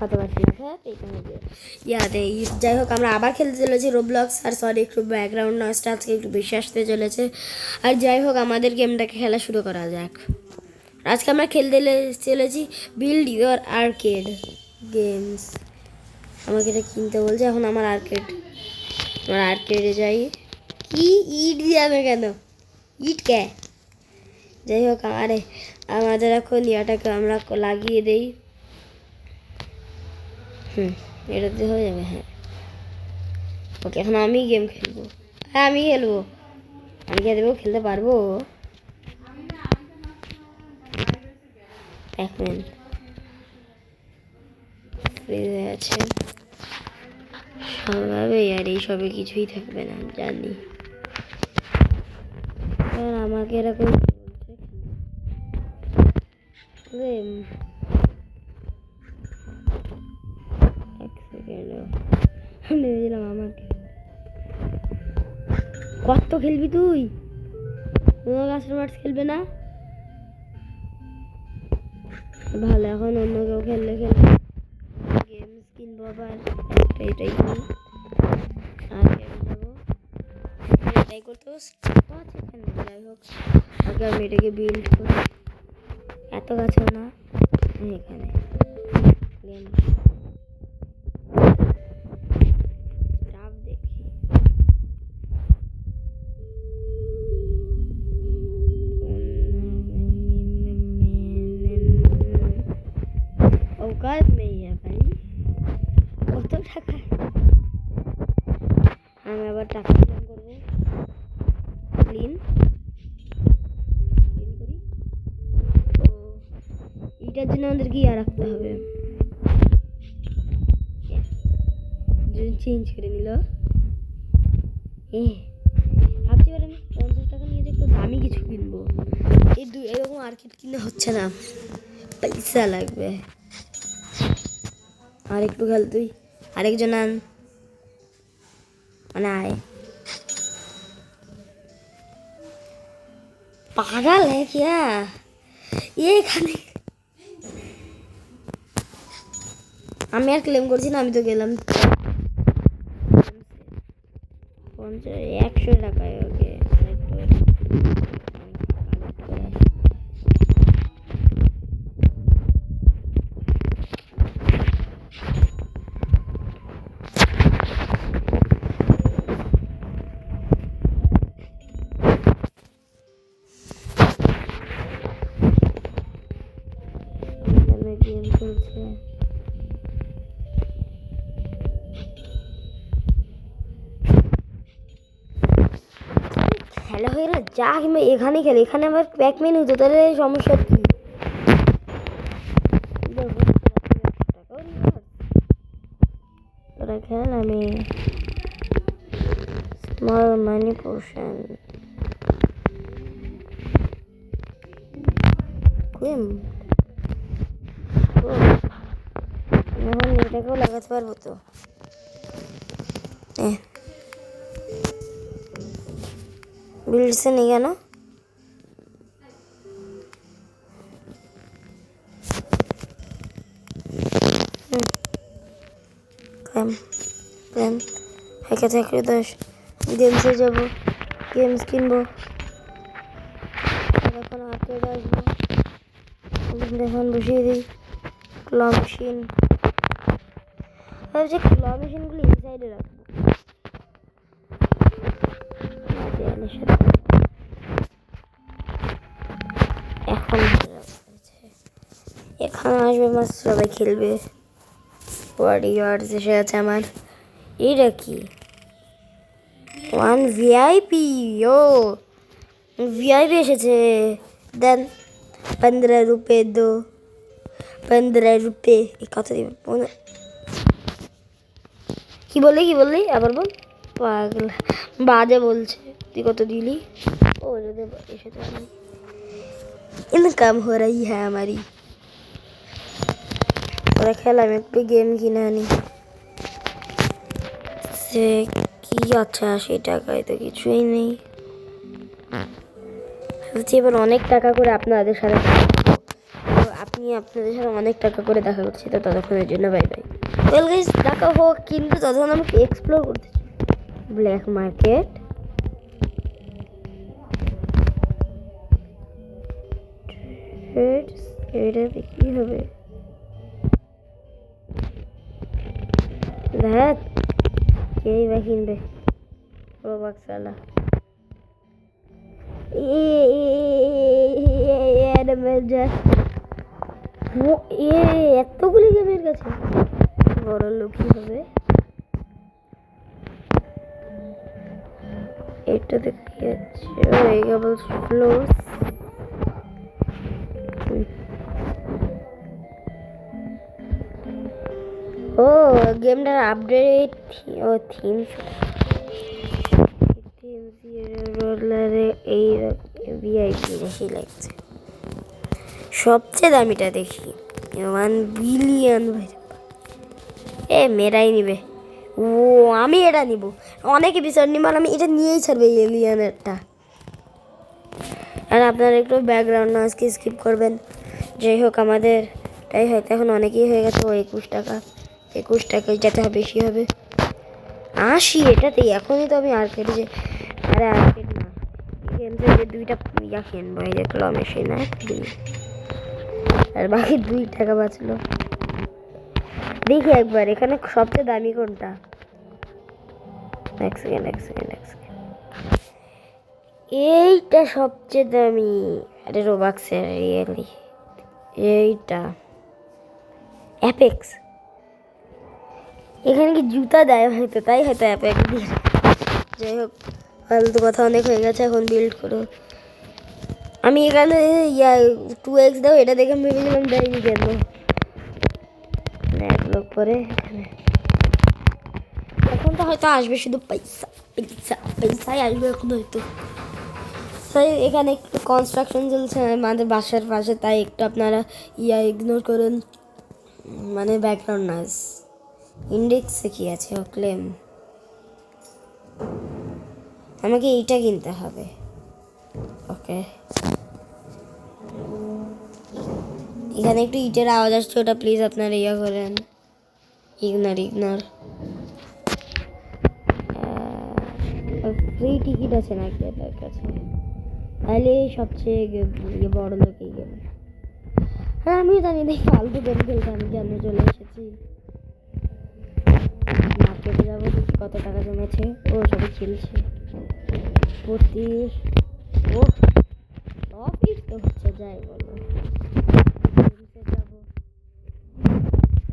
কত পারছি না হ্যাঁ এইখানে ইয়াতে যাই হোক আমরা আবার খেলতে চলেছি রোবলক্স। আর সরি একটু ব্যাকগ্রাউন্ড নয়েজটা আজকে একটু বেশি আসতে চলেছে। আর যাই হোক আমাদের গেমটাকে খেলা শুরু করা যাক। আজকে আমরা খেলতে চলেছি বিল্ড ইউর আর্কেড গেমস। আমাকে এটা কিনতে বলছে, এখন আমার আর্কেডে যাই। কি ইট যাবে কেন, ইট কে? যাই হোক আমাদের এখন ইয়াটাকে আমরা লাগিয়ে দেই। এটাতে হয়ে যাবে। হ্যাঁ ওকে, এখন আমি গেম খেলবো। হ্যাঁ আমি খেলবো। আমি খেলতে পারবো। এক মিনিট ফ্রিজে আছে সবাই, আর এইসবে কিছুই থাকবে না জানি। আমাকে এরকম এক সেকেন্ড ভেবেছিলাম আমাকে কত খেলবি তুই? কাস্টমার খেলবে না ভালো, এখন অন্য কেউ খেললে গেমস কিনবো আবার। এটাই কিনি আর যাবো এটাই করতে এখানে। যাই হোক আগে আমি এটাকে বিল্ড করি। এত গাছও না এখানে দেখি। औकात में ही है भाई, কত টাকা? আমি আবার টাকা ক্লেম করবো। ক্লিন করি। তো এটার জন্য আমাদের কি রাখতে হবে? চেঞ্জ করে নিল। ভাবছি এবার আমি 50 টাকা নিয়ে যে একটু দামি কিছু কিনবো। এরকম আর্কেড কিনে হচ্ছে না, পয়সা লাগবে। আর একটু খেল তুই, আরেকজন আন মানে আয়। পাগল है क्या ये? এখানে আমি আর ক্লেম করছি না, আমি তো গেলাম 100 টাকায়। ওকে গেম চলছে। খেলা হয়ে গেল, যা এখানে খেলে। এখানে আমার প্যাক মেনু তো, তাহলে সমস্যা কি? তোরা খেল, আমি স্মল মানি পোর্শন এখন এটাকেও লাগাতে পারবো তো। বিল্ডসে নেই কেন? একে থেকে 10 গেমসে যাবো, গেমস কিনবো। এখন আর্কেড আসবো, এখন বসিয়ে দিই ক্ল মেশিন। ভাবছি ক্ল মেশিনগুলি এই সাইডে রাখবো। এখন এখানে আসবে মাস, সবাই খেলবে। ওয়ারিয়ার্স এসে আছে আমার। এটা কি 1 VIP? ও VIP এসেছে। দেন 15 रुपये दो, 15 रुपये। কত দিবে? কি বললি আবার বল। পাগল বাজে বলছে। তুই কত দিলি? ও যদি এসেছে ইনকাম हो रही है हमारी। ওরা খেলা, আমি একটু গেম কিনে আনি। সে কি আছে 80 টাকায় তো কিছুই নেই। ভাবছি এবার অনেক টাকা করে আপনাদের সাথে নিয়ে আপনাদের সাথে অনেক টাকা করে দেখা করছি, তো ততক্ষণের জন্য বাই বাই। ওয়েল গাইস, দেখা হোক, কিন্তু ততক্ষণ আমাকে এক্সপ্লোর করতে ব্ল্যাক মার্কেট, এটাতে কি হবে দেখ, কেই বা কিনবে রোবাক্স আলা এতগুলি গেমের কাছে বড় লোকই হবে। এটা দেখতে যাচ্ছে ফ্লোর। ও গেমটার আপডেট ও থিমস এই ভিআইপি বেশি লাগছে। সবচেয়ে দামিটা দেখি 1 বিলিয়ন। মেয়েরাই নিবে। ও আমি এটা নিব, অনেক এপিসোড নিব, আমি এটা নিয়েই ছাড়বো এলিয়ানেরটা। আর আপনারা একটু ব্যাকগ্রাউন্ড নয়েজকে স্কিপ করবেন। যাই হোক, আমাদের তাই হয়তো এখন অনেকেই হয়ে গেছে। ও 21 টাকা যাতে বেশি হবে 80 এটাতেই। এখনই তো আমি আর্কেড যে আর্কেড না গেমসে যে 2টা ইয়া কিনবো, এই যে ক্ল মেশিন আর বাকি 2 টাকা বাঁচলো। দেখি একবার এখানে সবচেয়ে দামি কোনটা। এক সেকেন্ড এইটা সবচেয়ে দামি। আরে রোবাক্সের রিয়েলি এইটা অ্যাপেক্স। এখানে কি জুতা দেয় হয়তো, তাই হয়তো অ্যাপেক্স দিয়ে। যাই হোক, ফালতু কথা অনেক হয়ে গেছে, এখন বিল্ড করো। আমি এখানে 2x দাও, এটা দেখে আমি ভেবেছিলাম দেয়নি কেন। 1 লোক করে এখানে এখন তো হয়তো আসবে শুধু পয়সাই আসবে এখন হয়তো। তাই এখানে একটু কনস্ট্রাকশন চলছে আমাদের বাসার পাশে, তাই একটু আপনারা ইগনোর করুন, মানে ব্যাকগ্রাউন্ড নয়েজ। ইন্ডেক্সে কি আছে? ও ক্লেম। আমাকে এইটা কিনতে হবে। ওকে, এখানে একটু ইটের আওয়াজ আসছে, ওটা প্লিজ আপনারা করেন, ইগনোর। ফ্রি টিকিট আছে নাকি এটার কাছে? তাহলে সবচেয়ে বড় লোক এই গেম। হ্যাঁ আমি জানি না ফালতু গেম খেলতে আমি কেন চলে এসেছি। মার্কেটে যাবো, কত টাকা জমেছে। ও সবাই খেলছে ও প্রফিট তো হচ্ছে, যাই বলো।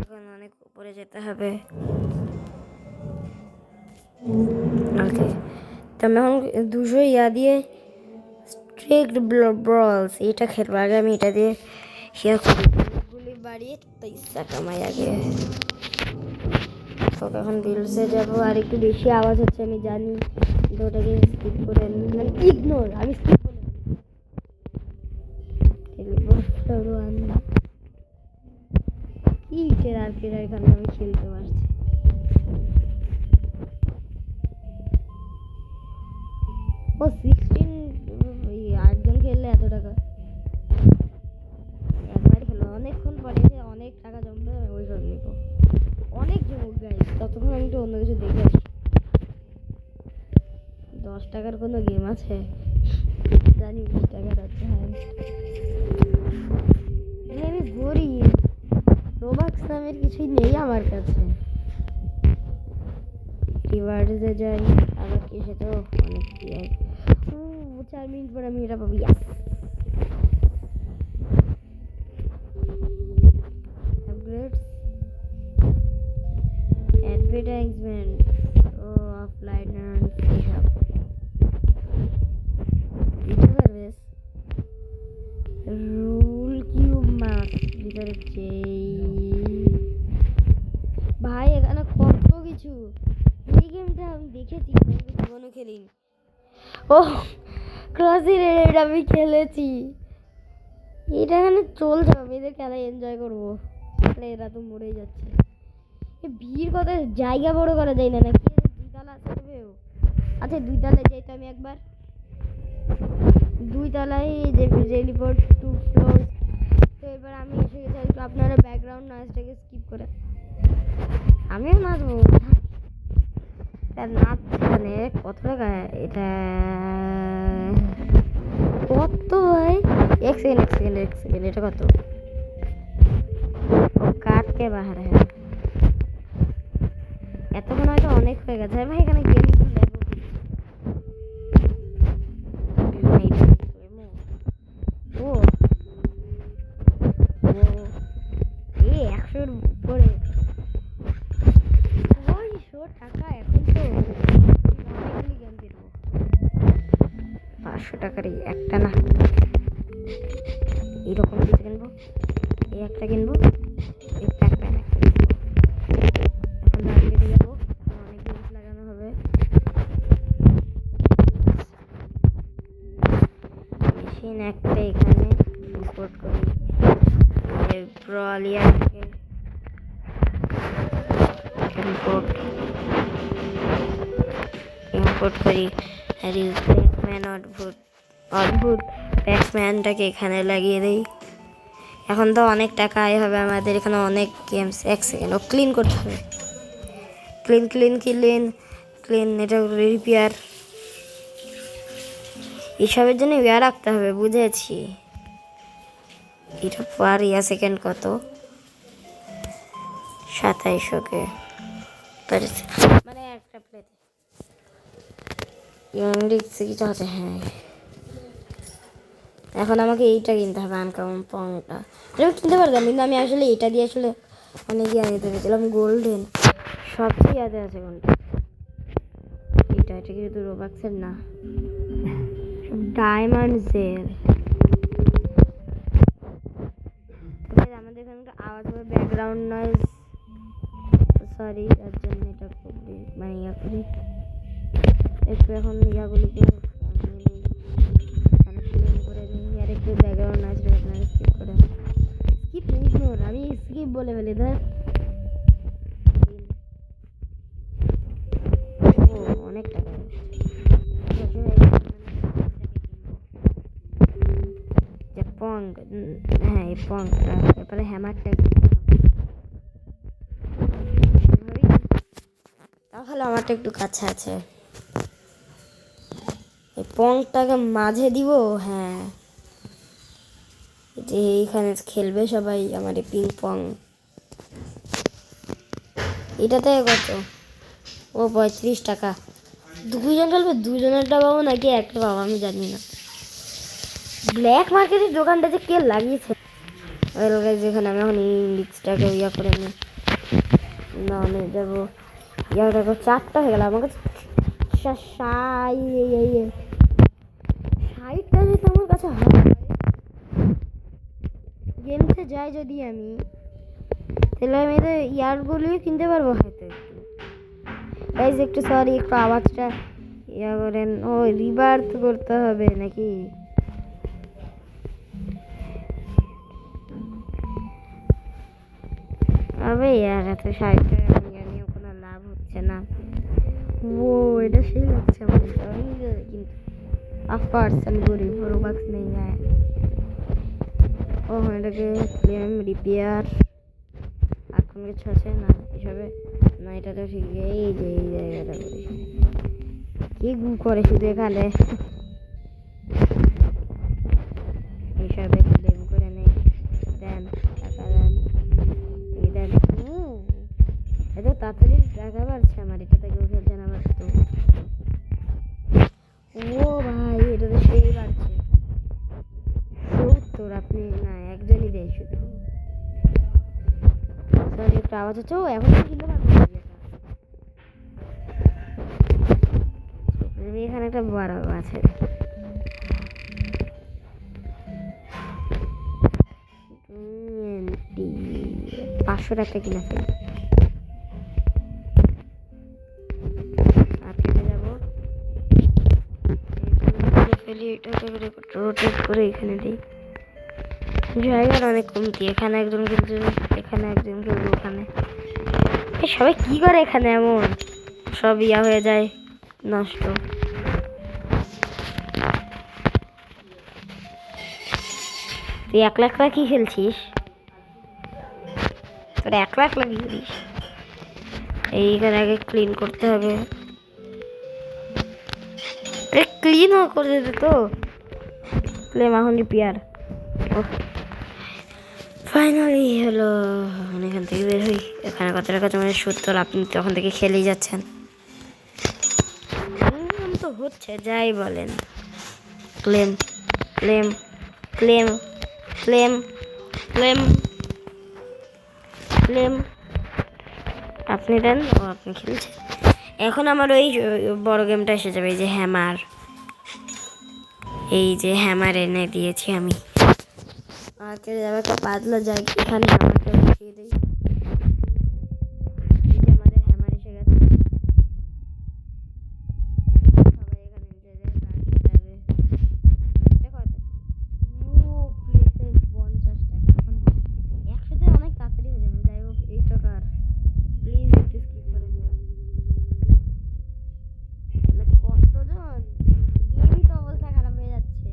এখন অনেক উপরে যেতে হবে। ওকে, তো আমি এখন 200 দিয়ে স্ট্রিক্ট ব্রলস এটা খেলবো। আগে আমি এটা দিয়ে গুলি বাড়িয়ে পয়সা কামাই আগে। তো এখন বিলসে যাবো। আর একটু বেশি আওয়াজ হচ্ছে আমি জানি, কিন্তু ওটাকে স্কিপ করে ইগনোর। আমি স্কিপ করে এখানে আমি খেলতে পারছি। ও 16 8জন খেললে এত টাকা একবার খেলো, অনেকক্ষণ পরে অনেক টাকা জমবে, ওই সব নিবো। অনেক জমুক গাই, ততক্ষণ আমি একটু অন্য কিছু দেখে আসি। 10 টাকার কোনো গেম আছে জানি? 20 টাকার আছে। হ্যাঁ আমি গরিব, রোবাক্স নামের কিছুই নেই আমার কাছে। রিওয়ার্ডসে যাই, আবার কি সেটা অনেক কি হয়। 4 মিনিট পর আমি এটা পাবো। ইয়াস, আপগ্রেডস, অ্যাডভার্টাইজমেন্ট, ও অফলাইন এসব দিতে পারবে। রুল কিউব মাস ভিতরে ভাই, এখানে কত কিছু। এই গেমটা আমি দেখেছি, জীবনে খেলিনি। ও ক্রসি রেড আমি খেলেছি, এটা এখানে চলছে। আমি এদের খেলা এনজয় করবো, তাহলে এরা তো মরেই যাচ্ছে। ভিড় কত, জায়গা বড় করা যায় না নাকি? 2 তলা আছে। আচ্ছা 2 তলায় যাই তো আমি একবার। 2 তলায় যে রিপোর্ট 2 ফ্লোর তো এবার আমি এসে গেছি, একটু আপনারা ব্যাকগ্রাউন্ড নয়েজটাকে স্কিপ করে আমিও নাচবো। তার নাচ মানে কত টাকা এটা, কত ভাই? এক সেকেন্ড এটা কত? ও কাট কে বাহার হ্যাঁ, এতক্ষণ হয়তো অনেক হয়ে গেছে ভাই। এখানে গেম ও ও 100-র উপরে 600 টাকা। এখন তো অনেকগুলি গেম কিনবো, 500 টাকারই একটা না, এইরকম কিছু কিনবো। এই একটা কিনবো, এই প্যাক প্যান একটা কিনবো। এখন মার্কেটে যাবো, এখন অনেক জিনিস লাগানো হবে। মেশিন একটা এখানে ইম্পোর্ট করি ব্রলিয়ার থেকে, ইম্পোর্ট করি প্যাকম্যান। অদ্ভুত প্যাকম্যানটাকে এখানে লাগিয়ে দিই। এখন তো অনেক টাকা আয় হবে আমাদের, এখানে অনেক গেমস। এক সেকেন্ড, ও ক্লিন করতে হবে। ক্লিন এটা রিপেয়ার, এসবের জন্য ওয়্যার রাখতে হবে, বুঝেছি। এটা পার সেকেন্ড কত? 2700 মানে একটা প্লেতে কিছু আছে। হ্যাঁ, এখন আমাকে এইটা কিনতে হবে, আনকমন পংটা। এটা কিনতে পারতাম, কিন্তু আমি আসলে এটা দিয়ে আসলে অনেক ইয়ে নিতে পেরেছিলাম। গোল্ডেন সবচেয়ে ইয়াদে আছে কোনটা? এটা কিন্তু রোবাক্সের না, ডায়মন্ডসের। আমাদের এখানে আওয়াজ হবে, ব্যাকগ্রাউন্ড নয়েজ, সরি তার জন্য এটা খুবই মানে ইয়া করি একটু। এখন ইয়াগুলিকে ক্লিন করে নিই, আর একটু ব্যাকগ্রাউন্ড নয়েজ আপনারা স্কিপ করে, স্কিপ ইগনোর, আমি স্কিপ বলে ফেলি। ধর ও অনেক টাকা পং। হ্যাঁ, এই পংটা, এরপরে হ্যামারটা তাহলে আমারটা একটু কাছে আছে। এই পংটাকে মাঝে দিব। হ্যাঁ, যে এইখানে খেলবে সবাই আমার এই পিং পং। এটাতে কত? ও 35 টাকা। দুজন খেলবে, দুজনেরটা পাবো নাকি একটা পাবো আমি জানি না। ব্ল্যাক মার্কেটের দোকানটা যে কে লাগিয়েছে, যেখানে আমি এখন ইংলিশটাকে ইয়া করে নিই। না আমি যাবো ইয়া দেখো, 4টা হয়ে গেল। আমাকে 60টা যেহেতু আমার কাছে হয়, গেমসে যাই যদি আমি, তাহলে আমি তো ইয়ারগুলিও কিনতে পারবো হয়তো। গাইজ একটু সরি, একটু আওয়াজটা ইয়া করেন। ও রিবার্থ করতে হবে নাকি? আবে ইয়ার এত 60 টাকা নিয়ে কোনো লাভ হচ্ছে না। ও এটা সেই লাগছে আমার, কিন্তু অফকোর্স আমি গরিব, রোবাক্স নেই। হ্যাঁ, ও এটাকে ক্লেম রিপেয়ার আর কোনো কিছু আছে না এসবে? না, এটা তো ঠিক। এই যে এই জায়গাটা করি, কি গু করে শুধু এখানে এইসবে ক্লেম করে নেই। দেন টাকা দেন, এই দেন। এত তাড়াতাড়ি টাকা বাড়ছে আমার, এটাতে কেউ খেলছে না। আমার তো ও ভাই, এটা তো সেই বাড়ছে 70। আপনি না, একজনই দেয় শুধু। সরি একটু আওয়াজ হচ্ছে। ও এখন কিনতে পারবো এখানে একটা বড় আছে। 500 টাকা কিনা ফেলি। যাবো ফেলি, এটাকে রোটেট করে এখানে দিই। জায়গার অনেক কমতি, এখানে একজন খেলছে, এখানে একজন খেলবে, ওখানে সবাই কি করে এখানে এমন সব ইয়া হয়ে যায় নষ্ট। তুই একলা একলা কি খেলছিস? তোর একলা একলা কি করিস? এইখানে আগে ক্লিন করতে হবে। আরে ক্লিন করে দে তো। ক্লেম এখন রিপেয়ার। ফাইনালি হলো। এখান থেকে বের হই। এখানে কত টাকা তোমার 70, আপনি তখন থেকে খেলেই যাচ্ছেন। তো হচ্ছে, যাই বলেন। Claim claim claim claim claim claim. আপনি দেন। ও আপনি খেলছেন। এখন আমার ওই বড় গেমটা এসে যাবে, এই যে হ্যামার। এই যে হ্যামার এনে দিয়েছি আমি। আর কে যাবে একটা পাতলা যায়, এখানে হ্যামারটা বসিয়ে দিই। এই যে আমাদের হ্যামার এসে গেছে। সবাই এখানে যাবে। এটা কত? ও প্লেটে 50 টাকা। এখন একসাথে অনেক তাড়াতাড়ি হয়ে যাবে। যাই হোক, এই টাকার প্লিজ একটু স্কিপ করে দিও। কতজন গেমই তো অবস্থা খারাপ হয়ে যাচ্ছে।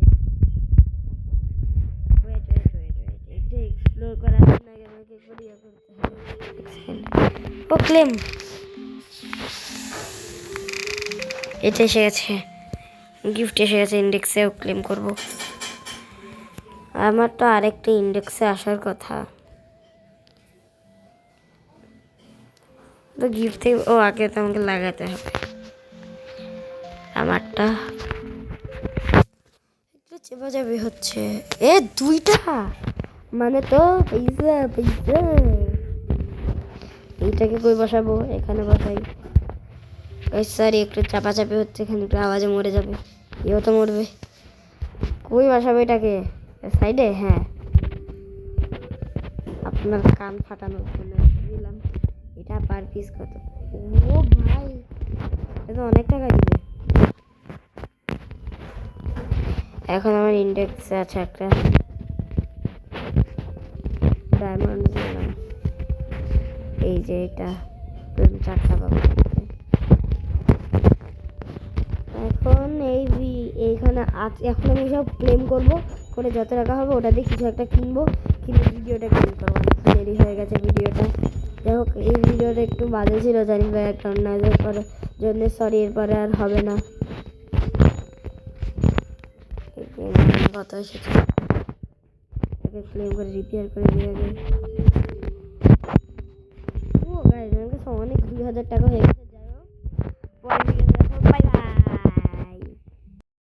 ওয়েট ওয়েট ওয়েট ওয়েট, এটা এক্সপ্লোর করার জন্য আগে আমাকে একবার ইয়ে করতে হবে। ও ক্লেম, এটা এসে গেছে। গিফট এসে গেছে। ইন্ডেক্সেও ক্লেম করব। আমার তো আরেকটা ইন্ডেক্সে আসার কথা। তো গিফট থেকে ও আগে তো আমাকে লাগাতে হবে আমারটা। একটু চেপা যাবে হচ্ছে। এ 2টা মানে তো পয়সা পয়সা। এইটাকে কই বসাবো? এখানে বসাই। সরি, একটু চাপাচাপি হচ্ছে, এখানে একটু আওয়াজে মরে যাবে। এও তো মরবে। কই বসাবো এটাকে? সাইডে? হ্যাঁ, আপনার কান ফাটানোর জন্য দিলাম। এটা পার পিস কত? ও ভাই, এটা তো অনেক টাকা দিবে। এখন আমার ইন্ডেক্সে আছে একটা ডায়মন্ড দিলাম। এই যে এটা 4টা পাবো। এখন এইখানে এখন আমি সব ক্লেম করবো, করে যত টাকা হবে ওটা দিয়ে কিছু একটা কিনবো, কিনে ভিডিওটা ক্লেম করবো। অনেক দেরি হয়ে গেছে ভিডিওটা। যাই হোক, এই ভিডিওটা একটু বাজে ছিল জানি, ব্যাকগ্রাউন্ড নয়েজের পরে জন্য সরি। এরপরে আর হবে না। কত এসেছে ক্লেম করে রিপেয়ার করে দিয়ে আগে। ও গাইস, আমার কাছে অনেক 2000 টাকা হয়ে গেছে।